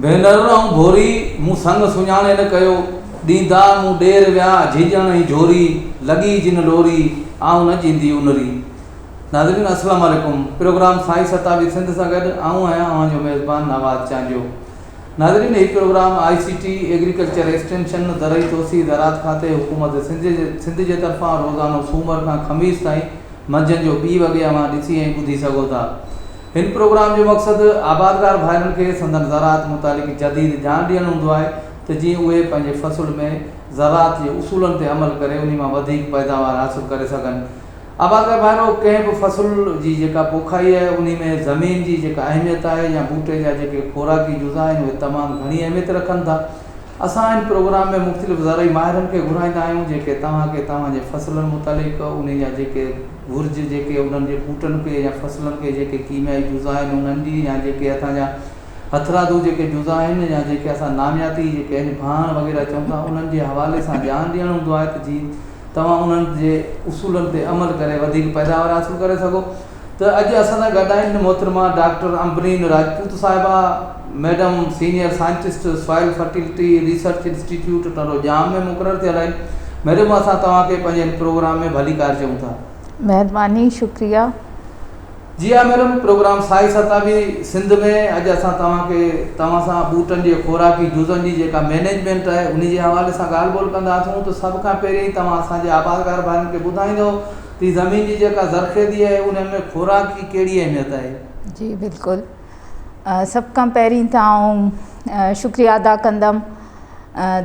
भेनर ऐं भोरी मूं संग सुञाणे न कयो, ॾींदा मूं ॾेर विया झिझण जी झोरी, लॻी जिन लोरी आऊं न जींदी उनरी। नाज़रीन अस्सलाम वालेकुम। प्रोग्राम साई सतावी सिंध सां गॾु आऊं आहियां अवांजो मेज़बान नवाज़ चांजो। नाज़रीन हीउ प्रोग्राम ICT एग्रीकल्चर एक्सटेंशन ज़रई तोसी ज़रात खाते हुकूमत सिंध जे तरफ़ां रोज़ानो सूमर खां ख़मीस ताईं मंझंदि जो 2 वॻे मां ॾिसी ऐं ॿुधी सघो था। हिन प्रोग्राम जो मक़सदु आबादगार भाइरनि खे संदन ज़रात मुतालिक़ जदीद ॼाण ॾियणु हूंदो आहे त जीअं उहे पंहिंजे फ़सुल में ज़रात जे उसूलनि ते अमल करे उन मां वधीक पैदावार हासिलु करे सघनि। आबादगार भाइरो कंहिं बि फ़सुल जी जेका पोखाई आहे उन में ज़मीन जी जेका अहमियत आहे या बूटे जा जेके ख़ोराकी जुज़ा आहिनि उहे तमामु घणी अहमियत रखनि था। असां हिन प्रोग्राम में मुख़्तलिफ़ ज़रई माहिरनि खे घुराईंदा आहियूं जेके तव्हांखे तव्हांजे फ़सुलनि मुतालिक़ उन जा जेके घुर्ज जेके उन्हनि जे बूटनि खे या फ़सुलनि खे जेके कीमियाई जुज़ा आहिनि उन्हनि जी या जेके असांजा हथरादू जेके जुज़ा आहिनि या जेके असां नामियाती जेके आहिनि भाण वग़ैरह चऊं था उन्हनि जे हवाले सां ॼाण ॾियणु हूंदो आहे त जीअं तव्हां उन्हनि जे उसूलनि ते अमल करे वधीक पैदावार हासिलु करे सघो। त अॼु असां सां गॾु आहिनि मोहतरमा डॉक्टर अम्बरीन राजपूत साहिबा, madam senior scientist soil fertility research institute Jam में मुक़ररु थियल आहिनि। मैडम असां तव्हांखे पंहिंजे प्रोग्राम में भली कार चऊं था। महिरबानी, शुक्रिया। जी हा मैडम, प्रोग्राम साई सतावी सिंध में अॼु असां तव्हां सां बूटनि जे ख़ोराकी जुज़नि जी जेका मैनेजमेंट आहे उन जे हवाले सां ॻाल्हि ॿोल कंदासीं। त सभ खां पहिरीं तव्हां असांजे आबादगार भाइनि खे ॿुधाईंदो त ज़मीन जी जेका ज़रख़ेज़ी आहे उन में ख़ोराक जी कहिड़ी अहमियत आहे? जी बिल्कुलु। सभ खां पहिरीं त शुक्रिया अदा कंदमि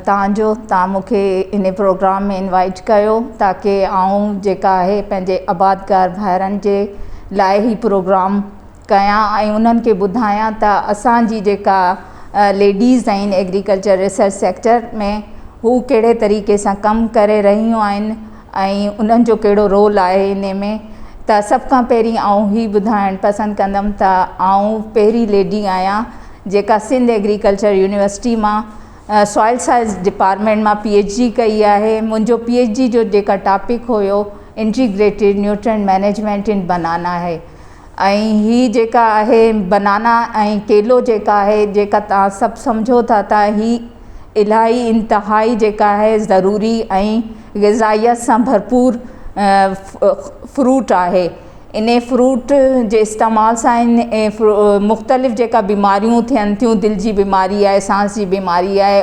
तव्हां मूंखे इन प्रोग्राम में इनवाइट कयो ताकी आऊं जेका आहे पंहिंजे आबादगार भाइरनि जे लाइ ही प्रोग्राम कयां ऐं उन्हनि खे ॿुधायां त असांजी जेका लेडीज़ आहिनि एग्रीकल्चर रिसर्च सेक्टर में हू कहिड़े तरीक़े सां कमु करे रहियूं आहिनि ऐं उन्हनि जो कहिड़ो रोल आहे इन में। त सभ खां पहिरीं आऊं ही ॿुधाइणु पसंदि कंदमि त आऊं पहिरीं लेडी आहियां जेका सिंध एग्रीकल्चर यूनिवर्सिटी मां सॉइल साइंस डिपार्टमेंट मां PhD कई आहे। मुंहिंजो PhD जो जेका टॉपिक हुयो इंटीग्रेटेड न्यूट्रिएंट मैनेजमेंट इन बनाना आहे ऐं ही जेका आहे बनाना ऐं केलो जेका आहे जेका तव्हां सभु सम्झो था त ही इलाही इंतिहाई जेका आहे ज़रूरी ऐं ग़िज़ाइयत सां भरपूर फ्रूट आहे। इन फ्रूट जे इस्तेमाल सां मुख़्तलिफ़ जेका बीमारियूं थियनि थियूं, दिलि जी बीमारी आहे, सांस जी बीमारी आहे,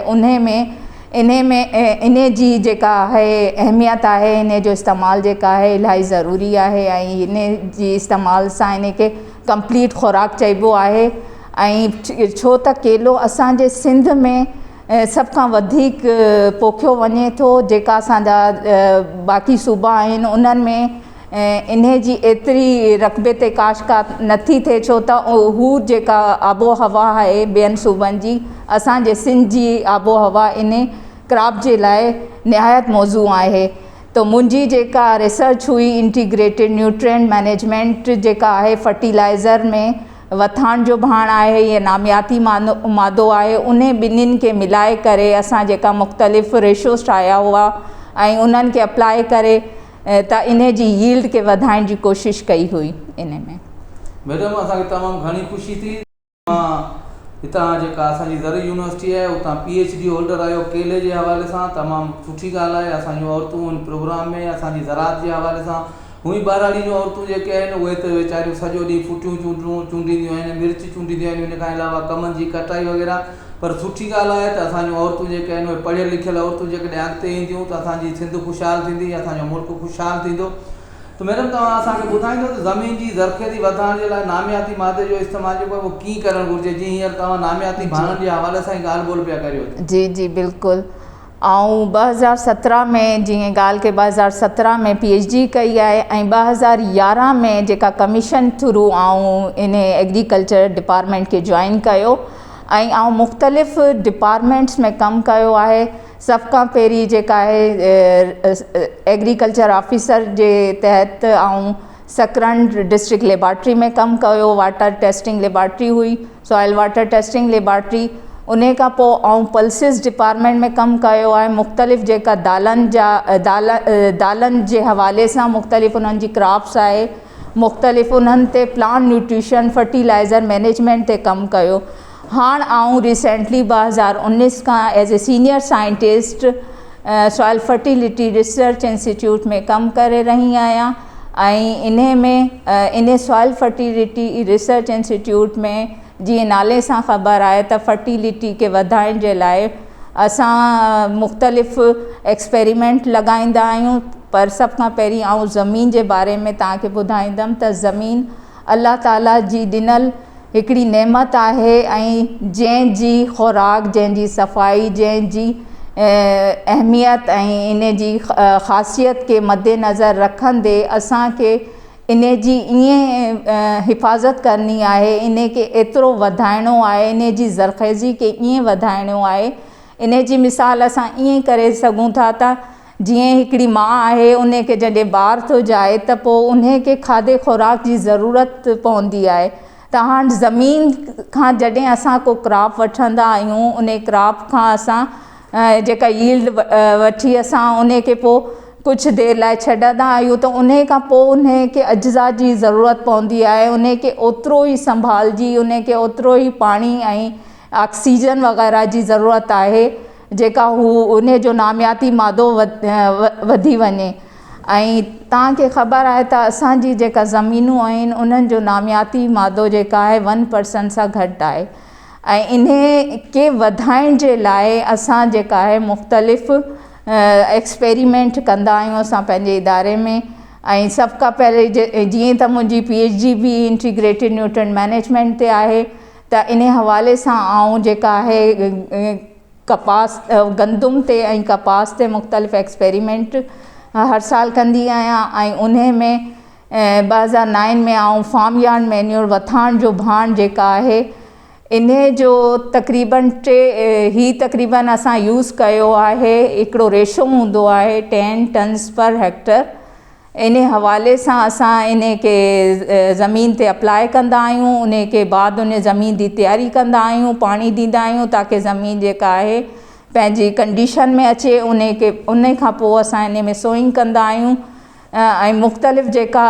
इन जी जेका आहे अहमियत आहे, इन जो इस्तेमालु जेका आहे इलाही ज़रूरी आहे ऐं इन जी इस्तेमाल सां इन खे कंप्लीट ख़ुराक चइबो आहे। ऐं छो त केलो असांजे सिंध में सभ खां वधीक पोखियो वञे थो, जेका असांजा बाक़ी सूबा आहिनि उन्हनि में इन जी एतिरी रक़बे ते काश्तकार नथी थिए छो त हू जेका आबो हवा आहे ॿियनि सूबनि जी, असांजे सिंध जी आबो हवा इन क्रॉप जे लाइ निहायत मौज़ू आहे। त मुंहिंजी जेका रिसर्च हुई इंटीग्रेटेड न्यूट्रिएंट मैनेजमेंट जेका आहे फर्टिलाइज़र में वथाण जो भाण आहे या नामियाती मादो आहे, उन ॿिन्हिनि खे मिलाए करे असां जेका मुख़्तलिफ़ रेशोस ठाहिया हुआ ऐं उन्हनि खे अप्लाई करे त इन जी यील्ड खे वधाइण जी कोशिशि कई हुई। इन में मैडम असांखे तमामु घणी ख़ुशी थी। हितां जेका असांजी ज़रई यूनिवर्सिटी आहे उतां PhD होल्डर आहियो केले जे हवाले सां, तमामु सुठी ॻाल्हि आहे। असांजूं औरतूं हिन प्रोग्राम में असांजी ज़रात जे हवाले सां हुई ॿारहाड़ी जूं औरतूं जेके आहिनि उहे त वीचारियूं सॼो ॾींहुं फुटियूं चूंडींदियूं आहिनि, मिर्च चूंडींदियूं आहिनि, इन खां अलावा कमनि जी कटाई वग़ैरह। पर सुठी ॻाल्हि आहे त असांजूं औरतूं जेके आहिनि उहे पढ़ियल लिखियल औरतूं जेकॾहिं अॻिते ईंदियूं त असांजी सिंध ख़ुशहाल थींदी, असांजो मुल्क ख़ुशहाल थींदो। त मैडम तव्हां असांखे ॿुधाईंदो त ज़मीन जी ज़रख़ेज़ी वधाइण जे लाइ नामियाती मादे जो इस्तेमालु जेको आहे उहो कीअं करणु घुरिजे? जीअं हींअर तव्हां नामियाती भाणनि जे हवाले सां ई ॻाल्हि ॿोल पिया करियो। जी जी बिल्कुलु। ऐं 2017 में जीअं ॻाल्हि के 2017 में PhD कई आहे ऐं 2011 में जेका commission through in agriculture department खे जॉइन कयो ऐं मुख़्तलिफ़ डिपार्टमेंट्स में कमु कयो आहे। सभ खां पहिरीं जेका आहे एग्रीकल्चर ऑफिसर जे तहत सकरंड डिस्ट्रिक्ट लेबॉर्ट्री में कमु कयो। वाटर टेस्टिंग लेबॉर्ट्री हुई, सॉइल वाटर टेस्टिंग लेबॉर्ट्री। उन खां पोइ पल्सिस डिपार्टमेंट में कमु कयो आहे। मुख़्तलिफ़ जेका दालनि जे हवाले सां मुख़्तलिफ़ उन्हनि जी क्रॉप्स आहे, मुख़्तलिफ़ उन्हनि ते प्लांट न्यूट्रिशन फर्टिलाइज़र मैनेजमेंट ते कमु कयो। हाणे आउं रिसेंटली 2019 खां as a senior scientist soil fertility research institute में कमु करे रही आहियां ऐं in soil fertility research institute में जीअं नाले सां ख़बर आहे त फर्टिलिटी खे वधाइण जे लाइ असां मुख़्तलिफ़ एक्सपेरिमेंट लॻाईंदा आहियूं। पर सभ खां पहिरीं आउं ज़मीन जे बारे में तव्हांखे ॿुधाईंदमि त ज़मीन अल्लाह ताला जी ॾिनल हिकिड़ी नेमत आहे ऐं जंहिंजी ख़ुराक, जंहिंजी सफ़ाई, जंहिंजी अहमियत ऐं इन जी ख़ासियत खे मद्देनज़र रखंदे असांखे इन जी ईअं हिफ़ाज़त करणी आहे, इन खे एतिरो वधाइणो आहे, इन जी ज़रख़ेज़ी खे ईअं वधाइणो आहे। इन जी मिसाल असां ईअं करे सघूं था त जीअं हिकिड़ी माउ आहे, उन खे जॾहिं ॿार थो ॼाए त पोइ उन खे खाधे ख़ुराक जी ज़रूरत पवंदी आहे। त हाणे ज़मीन खां जॾहिं असां को क्रॉप वठंदा आहियूं, उन क्रॉप खां असां जेका यील्ड वठी असां उन खे पोइ कुझु देरि लाइ छॾंदा आहियूं त उन खां पोइ उन खे अज्जा जी ज़रूरत पवंदी आहे। उन खे ओतिरो ई संभालजी, उन खे ओतिरो ई पाणी ऐं ऑक्सीजन वग़ैरह जी ज़रूरत आहे जेका हू उन जो नामियाती मादो वधी वञे। ऐं तव्हांखे ख़बर आहे त असांजी जेका ज़मीनूं आहिनि उन्हनि जो नामियाती मादो जेका आहे 1% सां घटि आहे ऐं इन खे वधाइण जे लाइ असां जेका आहे मुख़्तलिफ़ एक्सपेरिमेंट कंदा आहियूं असां पंहिंजे इदारे में। ऐं सभ खां पहिरीं जीअं त मुंहिंजी PhD बि इंटीग्रेटेड न्यूट्रिएंट मैनेजमेंट ते आहे त इन हवाले सां आउं जेका आहे कपास, गंदुम ते ऐं कपास ते मुख़्तलिफ़ एक्सपेरिमेंट हर साल कंदी आहियां। ऐं उन में 2009 में आउं फार्म यार्ड मैन्यूर वथाण जो भाण जेका आहे इन जो तक़रीबन असां यूज़ कयो आहे। हिकिड़ो रेशो हूंदो आहे 10 टन्स पर हेक्टर। इन हवाले सां असां इन खे ज़मीन ते अप्लाई कंदा आहियूं, उन खे बाद उन ज़मीन जी तयारी कंदा आहियूं, पाणी ॾींदा आहियूं ताकी ज़मीन जेका आहे पंहिंजी कंडीशन में अचे। उन खां पोइ असां इन में सोइंग कंदा आहियूं ऐं मुख़्तलिफ़ जेका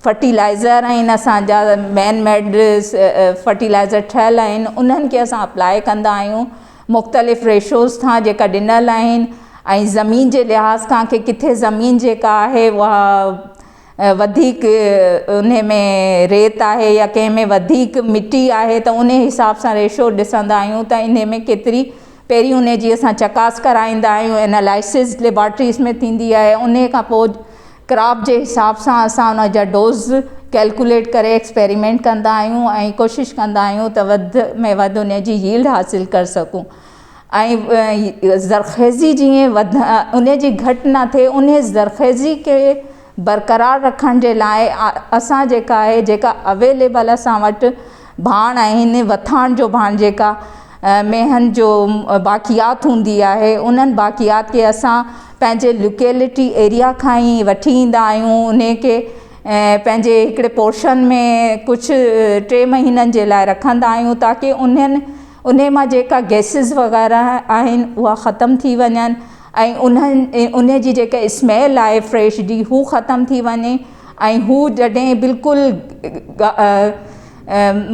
फर्टिलाइज़र आहिनि असांजा मैन मेड फर्टिलाइज़र ठहियलु आहिनि उन्हनि खे असां अप्लाई कंदा आहियूं मुख़्तलिफ़ रेशोज़ खां जेका ॾिनल आहिनि। ऐं ज़मीन जे लिहाज़ खां की किथे ज़मीन जेका आहे उहा वधीक उन में रेत आहे या कंहिं में वधीक मिटी आहे त उन हिसाब सां रेशो ॾिसंदा आहियूं त इन में केतिरी, पहिरीं उन जी असां चकास कराईंदा आहियूं, एनालाइसिस लेबॉर्ट्रीज़ में थींदी आहे। उन खां पोइ क्रॉप जे हिसाब सां असां उन जा डोज़ कैलकुलेट करे एक्सपेरिमेंट कंदा आहियूं ऐं कोशिशि कंदा आहियूं त वधि में वधि उन जी यील्ड हासिलु करे सघूं। ऐं ज़रख़ेज़ी जीअं उन जी घटि न थिए, उन ज़रख़ेज़ी खे बरक़रार रखण जे लाइ असां जेका आहे, जेका अवेलेबल असां वटि भाण आहिनि, वथाण जो भाण जेका मेहन जो बाक़ियात हूंदी आहे, उन्हनि बाक़ियात खे असां पंहिंजे लोकेलिटी एरिया खां ई वठी ईंदा आहियूं। उन खे पंहिंजे हिकिड़े पोर्शन में कुझु 3 महीननि जे लाइ रखंदा आहियूं ताकी उन मां जेका गैसिस वग़ैरह आहिनि उहा ख़तमु थी वञनि ऐं उन जी जेका स्मेल आहे फ्रेश जी हू ख़तमु थी वञे। ऐं हू जॾहिं बिल्कुलु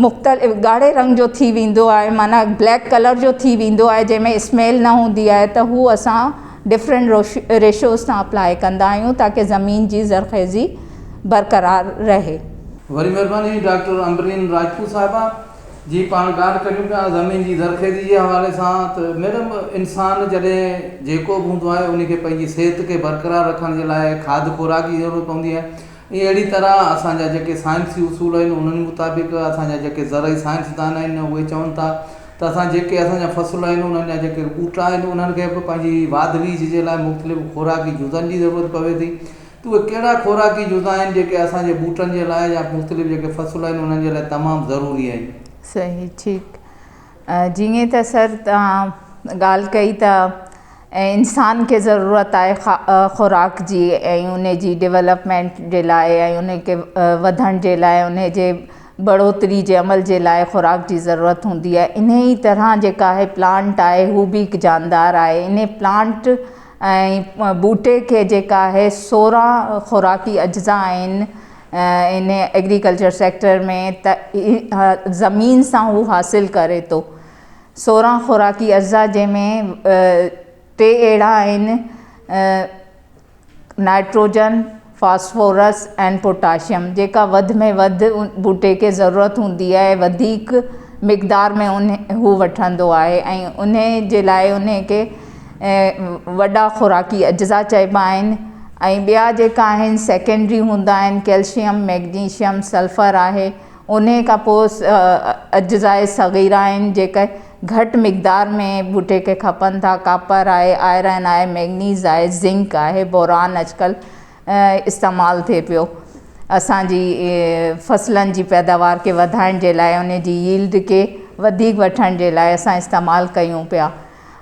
मुख़्तलिफ़ ॻाढ़े रंग जो थी वेंदो आहे, माना ब्लैक कलर जो थी वेंदो आहे, जंहिंमें स्मेल न हूंदी आहे, त हू असां डिफरेंट रेशोज़ सां अप्लाई कंदा आहियूं ताकी ज़मीन जी ज़रख़ेज़ी बरक़रार रहे। वरी महिरबानी डॉक्टर अम्बरीन राजपूत साहिबा जी। पाण ॻाल्हि करियूं पिया ज़मीन जी ज़रख़ेज़ी जे हवाले सां त मैडम इंसानु जॾहिं जेको बि हूंदो आहे उनखे पंहिंजी सिहत खे बरक़रार रखण जे लाइ खाद खुराक जी ज़रूरत पवंदी आहे। ईअं अहिड़ी तरह असांजा जेके साइंसी उसूल आहिनि उन्हनि मुताबिक़ असांजा जेके ज़रई साइंसदान आहिनि उहे चवनि था त असां जेके असांजा फ़सुल आहिनि उन्हनि जा जेके ॿूटा आहिनि उन्हनि खे बि पंहिंजी वाध वीज जे लाइ मुख़्तलिफ़ खुराकी जुज़नि जी ज़रूरत पवे थी। त उहे कहिड़ा खुराकी जुज़ आहिनि जेके असांजे ॿूटनि जे लाइ या मुख़्तलिफ़ जेके फ़सुल आहिनि उन्हनि जे लाइ तमामु ज़रूरी आहिनि? सही, ठीकु। जीअं त सर तव्हां ॻाल्हि कई त इंसान खे ज़रूरत आहे खुराक जी ऐं उन जी डेवलपमेंट जे लाइ ऐं उन खे वधण जे लाइ, उन जे बढ़ोतरी जे अमल जे लाइ खुराक जी ज़रूरत हूंदी आहे। इन ई तरह जेका आहे प्लांट आहे हू बि हिकु जानदार आहे। इन प्लांट ऐं ॿूटे खे जेका आहे 16 खुराकी अज्जा आहिनि इन एग्रीकल्चर सेक्टर में त ज़मीन सां हू हासिल करे थो। 16 ख़ुराकी अज़ा जंहिंमें 3 अहिड़ा आहिनि, नाइट्रोजन, फास्फोरस एंड पोटाशियम, जेका वधि में वधि बूटे खे ज़रूरत हूंदी आहे, वधीक मिक़दार में हू वठंदो आहे ऐं उन जे लाइ उन खे वॾा ख़ुराकी अज्जा चइबा आहिनि। ऐं ॿिया जेका आहिनि सेकेंडरी हूंदा आहिनि, कैल्शियम, मैग्नीशियम, सल्फर आहे। उन खां पोइ अज्जाए सग़ीरा आहिनि जेके घटि मिक़दार में बूटे खे खपनि था, कापर आहे, आयरन आहे, मैग्नीज़ आहे, ज़िंक आहे, बोरान अॼुकल्ह इस्तेमालु थिए पियो असांजी फसलनि जी पैदावार खे वधाइण जे लाइ, उन जी यील्ड खे वधीक वठण जे लाइ असां इस्तेमालु कयूं पिया।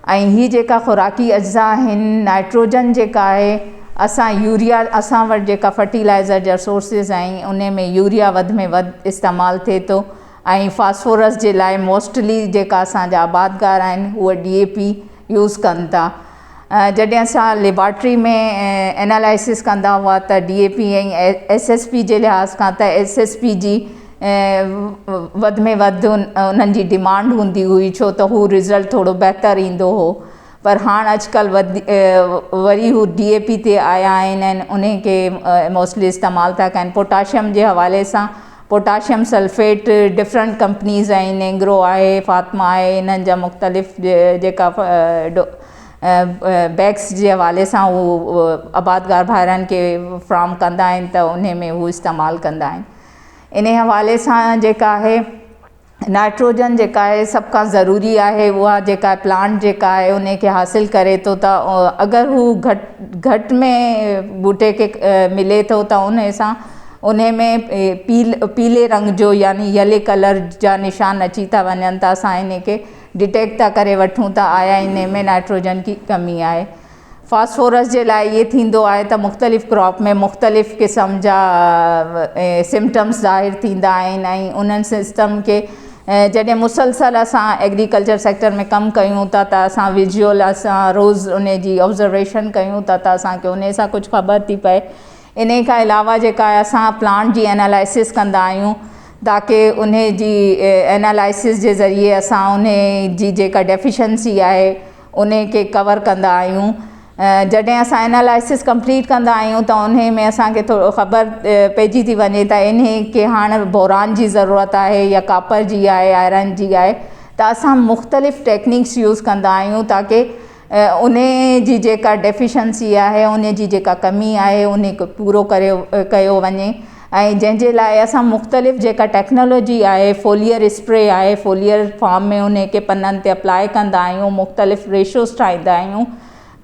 ऐं हीअ जेका ख़ुराकी अज्जा आहिनि, नाइट्रोजन जेका आहे, असां यूरिया, असां वटि जेका फर्टिलाइज़र जा सोर्सिस आहिनि उन में यूरिया वधि में वधि इस्तेमालु थिए थो। ऐं फास्फोरस जे लाइ मोस्टली जेका असांजा आबादगार आहिनि उहे DAP यूज़ कनि था। जॾहिं असां लेबॉर्ट्री में एनालाइसिस कंदा हुआ त DAP ऐं SSP जे लिहाज़ खां त SSP जी वधि में वधि उन्हनि जी डिमांड हूंदी हुई, छो त हू रिज़ल्ट थोरो बहितरु ईंदो हो। पर हाणे अॼुकल्ह वरी हू DAP ते आया आहिनि ऐं उन खे मोस्टली इस्तेमालु था कनि। पोटाशियम जे हवाले सां पोटाशियम सल्फेट डिफरेंट कंपनीज़ आहिनि, एंग्रो आहे, फातिमा आहे, इन्हनि जा मुख़्तलिफ़ जेका बैग्स जे हवाले सां उहो आबादगार भाइरनि खे फ्राम कंदा आहिनि त उन में हू इस्तेमालु कंदा आहिनि। इन हवाले सां जेका आहे नाइट्रोजन जेका आहे सभ खां ज़रूरी आहे, उहा जेका प्लांट जेका आहे उन खे हासिलु करे थो त अगरि हू घटि में बूटे खे मिले थो त उन सां उन में पीले रंग जो यानी येले कलर जा निशान अची था वञनि त असां इन खे डिटेक्ट था करे वठूं त आया इन में नाइट्रोजन की कमी आहे। फास्फोरस जे लाइ इहे थींदो आहे त मुख़्तलिफ़ क्रॉप में मुख़्तलिफ़ क़िस्म जा सिम्टम्स ज़ाहिर थींदा आहिनि ऐं उन्हनि सिस्टम खे जॾहिं मुसलसल असां एग्रीकल्चर सेक्टर में कमु कयूं था त असां विजुअल असां रोज़ उन जी ऑब्ज़र्वेशन कयूं था त असांखे उन सां कुझु ख़बर थी पए। इन खां अलावा जेका आहे असां प्लांट जी एनालाइसिस कंदा आहियूं ताकी उन जी एनालाइसिस जे ज़रिए असां उन जी जेका डेफिशंसी आहे उन खे कवर कंदा आहियूं। जॾहिं असां एनालाइसिस कंप्लीट कंदा आहियूं त उन में असांखे थोरो ख़बर पइजी थी वञे त इन खे हाणे बोरान जी ज़रूरत आहे या कापर जी आहे, आयरन जी आहे, त असां मुख़्तलिफ़ टेक्निक्स यूज़ कंदा आहियूं ताकी उन जी जेका डेफिशंसी आहे, उन जी जेका कमी आहे उन खे पूरो कयो वञे। ऐं जंहिंजे लाइ असां मुख़्तलिफ़ जेका टेक्नोलॉजी आहे, फोलियर स्प्रे आहे, फोलियर फॉर्म में उन खे पननि ते अप्लाई कंदा आहियूं, मुख़्तलिफ़ रेशोज़ ठाहींदा आहियूं।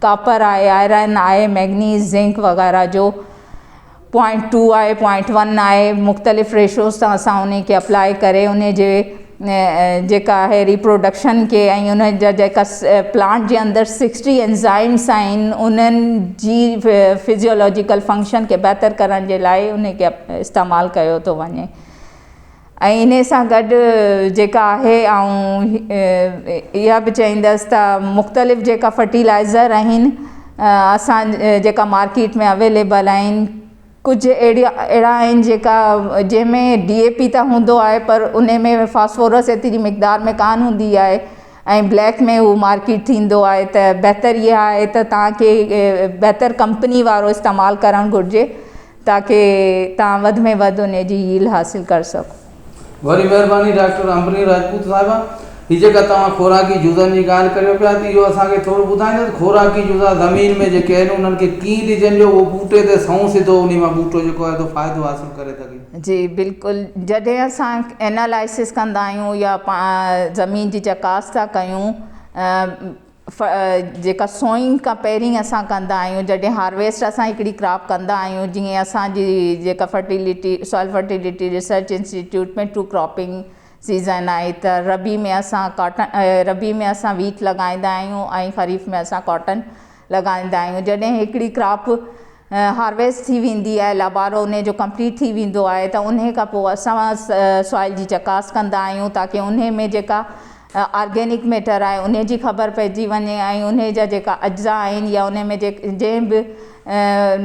कापर आहे, आयरन आहे, मैग्नीज़, ज़िंक वग़ैरह जो 0.2 आहे, 0.1 आहे, मुख़्तलिफ़ रेशोज़ सां असां उन खे अप्लाई करे उन जे जेका आहे रिप्रोडक्शन खे ऐं उन जा जेका प्लांट जे अंदरि 60 एंजाइम्स आहिनि उन्हनि जी फिजियोलॉजिकल फंक्शन खे बहितर करण जे लाइ उन खे इस्तेमालु कयो थो वञे। ऐं इन सां गॾु जेका आहे इहा बि चईंदसि त मुख़्तलिफ़ जेका फर्टिलाइज़र आहिनि असां जेका मार्केट में अवेलेबल आहिनि, कुझु अहिड़ा आहिनि जेका जंहिंमें DAP त हूंदो आहे पर उन में फास्फोरस एतिरी मिक़दार में कान हूंदी आहे ऐं ब्लैक में हू मार्केट थींदो आहे। त बहितर इहा आहे त तव्हांखे बहितर कंपनी वारो इस्तेमालु करणु घुरिजे ताकी तव्हां वधि में वधि उन जी यील्ड हासिलु करे सघो। वरी महिरबानी डॉक्टर अंबनी राजपूत साहिबा, हीअ जेका तव्हां ख़ुराकी जुज़नि जी ॻाल्हि करियो पिया थी, इहो असांखे थोरो ॿुधाईंदो त ख़ुराकी जुज़ा ज़मीन में जेके आहिनि उन्हनि खे कीअं ॾिजनि जो उहो बूटे ते सऊं सिधो उन मां बूटो जेको आहे फ़ाइदो हासिलु करे सघे। जी बिल्कुलु, जॾहिं असां एनालाइसिस कंदा आहियूं या ज़मीन जी चकास था कयूं, जेका सोइंग खां पहिरीं असां कंदा आहियूं, जॾहिं हार्वेस्ट असां हिकिड़ी क्रॉप कंदा आहियूं, जीअं असांजी जेका सॉइल फर्टिलिटी रिसर्च इंस्टीट्यूट में 2 क्रॉपिंग सीज़न आहे त रबी में असां वीट लॻाईंदा आहियूं ऐं ख़रीफ़ में असां कॉटन लॻाईंदा आहियूं। जॾहिं हिकिड़ी क्रॉप हार्वेस्ट थी वेंदी आहे, लाबारो उन जो कंप्लीट थी वेंदो आहे त उन खां पोइ असां सॉइल जी चकास कंदा आहियूं ताकी उन में जेका ऑर्गेनिक मैटर आहे उन जी ख़बर पइजी वञे ऐं उन जा जेका अज्जा आहिनि या उन में जंहिं बि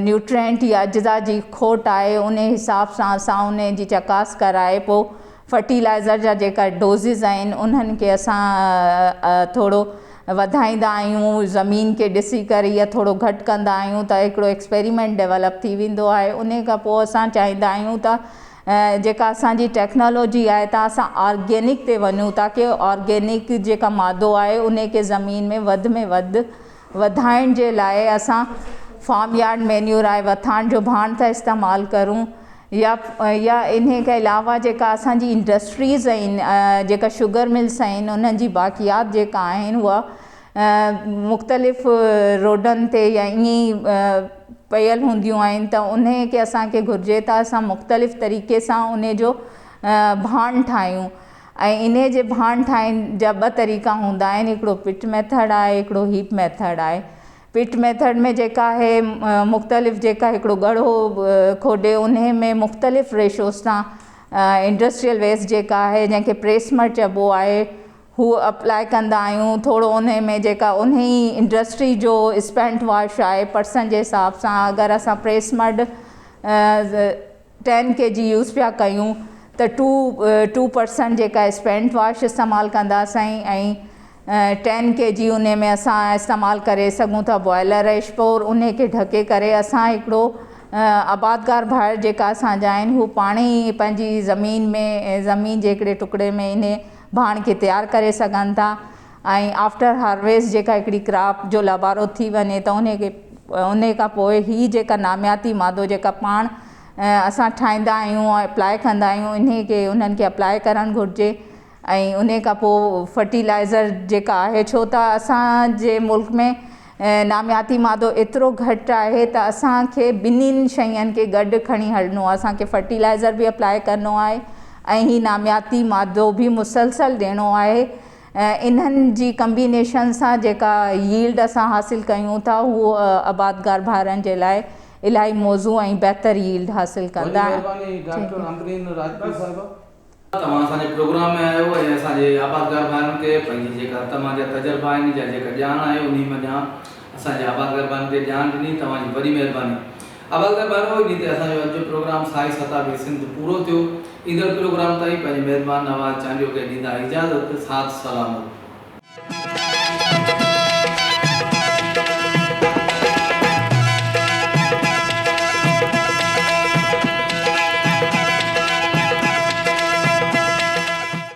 न्यूट्रिएंट या अज्जा जी खोट आहे उन हिसाब सां असां उन जी चकास कराए पोइ फर्टिलाइज़र जा जेका डोज़िस आहिनि उन्हनि खे असां थोरो वधाईंदा आहियूं, ज़मीन खे ॾिसी करे या थोरो घटि कंदा आहियूं त हिकिड़ो एक्सपेरिमेंट डेवलप थी वेंदो आहे। उन खां पोइ असां चाहींदा आहियूं त जेका असांजी टेक्नोलॉजी आहे त असां ऑर्गेनिक ते वञूं ताकी ऑर्गेनिक जेका मादो आहे उन खे ज़मीन में वधि वधाइण जे लाइ असां फार्म यार्ड मैन्यूर आहे वथाण जो भाण था इस्तेमालु करूं या इन खां अलावा जेका असांजी इंडस्ट्रीज़ आहिनि जेका शुगर मिल्स आहिनि उन्हनि जी बाक़ियात जेका आहिनि उहा मुख़्तलिफ़ रोडनि ते या ईअं पयल हूंदियूं आहिनि त उन खे असांखे घुरिजे त असां मुख़्तलिफ़ तरीक़े सां उन जो भाण ठाहियूं ऐं इन जे भाण ठाहिण जा ॿ तरीक़ा हूंदा आहिनि, हिकिड़ो पिट मेथड आहे, हिकिड़ो हीप मेथड आहे। पिट मेथड में जेका आहे मुख़्तलिफ़ जेका हिकिड़ो ॻढ़ो खोॾे उन में मुख़्तलिफ़ रेशोज़ सां इंडस्ट्रियल वेस्ट जेका आहे जंहिंखे प्रेसमड चइबो आहे हू अप्लाई कंदा आहियूं। थोरो उन में जेका उन ई इंडस्ट्री जो स्पेंट वॉश आहे पर्सन जे हिसाब सां अगरि असां प्रेसमड 10 kg यूज़ पिया कयूं त 2% जेका स्पेंट वॉश इस्तेमालु कंदासीं ऐं 10 kg उन में असां इस्तेमालु करे सघूं था बॉइलर ऐश पोइ उन खे ढके करे असां हिकिड़ो आबादगार भाड़ जेका असांजा आहिनि हू पाण ई पंहिंजी ज़मीन जे हिकिड़े टुकड़े में इन भाण खे तयारु करे सघनि था ऐं आफ्टर हार्वेस्ट जेका हिकिड़ी क्रॉप जो लाबारो थी वञे त उन खां पोइ ही जेका नामियाती मादो जेका पाण असां ठाहींदा आहियूं ऐं अप्लाई कंदा आहियूं इन खे उन्हनि खे अप्लाई करणु घुरिजे ऐं उन खां पोइ फर्टिलाइज़र जेका आहे छो त असांजे मुल्क में नामियाती मादो एतिरो घटि आहे त असांखे ॿिन्हिनि शयुनि खे गॾु खणी हलणो आहे। असांखे फर्टिलाइज़र बि अप्लाई करिणो आहे ऐं ही नामियाती मादो बि मुसलसल ॾियणो आहे। इन्हनि जी कम्बिनेशन सां जेका यील्ड असां हासिलु कयूं था उहो आबादगार भाड़नि जे लाइ इलाही मौज़ू ऐं बहितर यील्ड हासिलु कंदा तव्हां असांजे प्रोग्राम में आयो ऐं असांजे आबादगार भाइनि खे पंहिंजी जेका तव्हां जा तजुर्बा आहिनि या जेका ॼाण आहे उन में असांजे आबादगार भाइनि खे ॼाण ॾिनी, तव्हांजी वॾी महिरबानी। आबादगार भाइरो इन ते असांजो अॼु जो प्रोग्राम साई सताबी सिंध पूरो थियो। ईंदड़ प्रोग्राम ताईं पंहिंजे महिरबान नवाज़ चांडियो खे ॾींदा इजाज़त, साथ सलामत।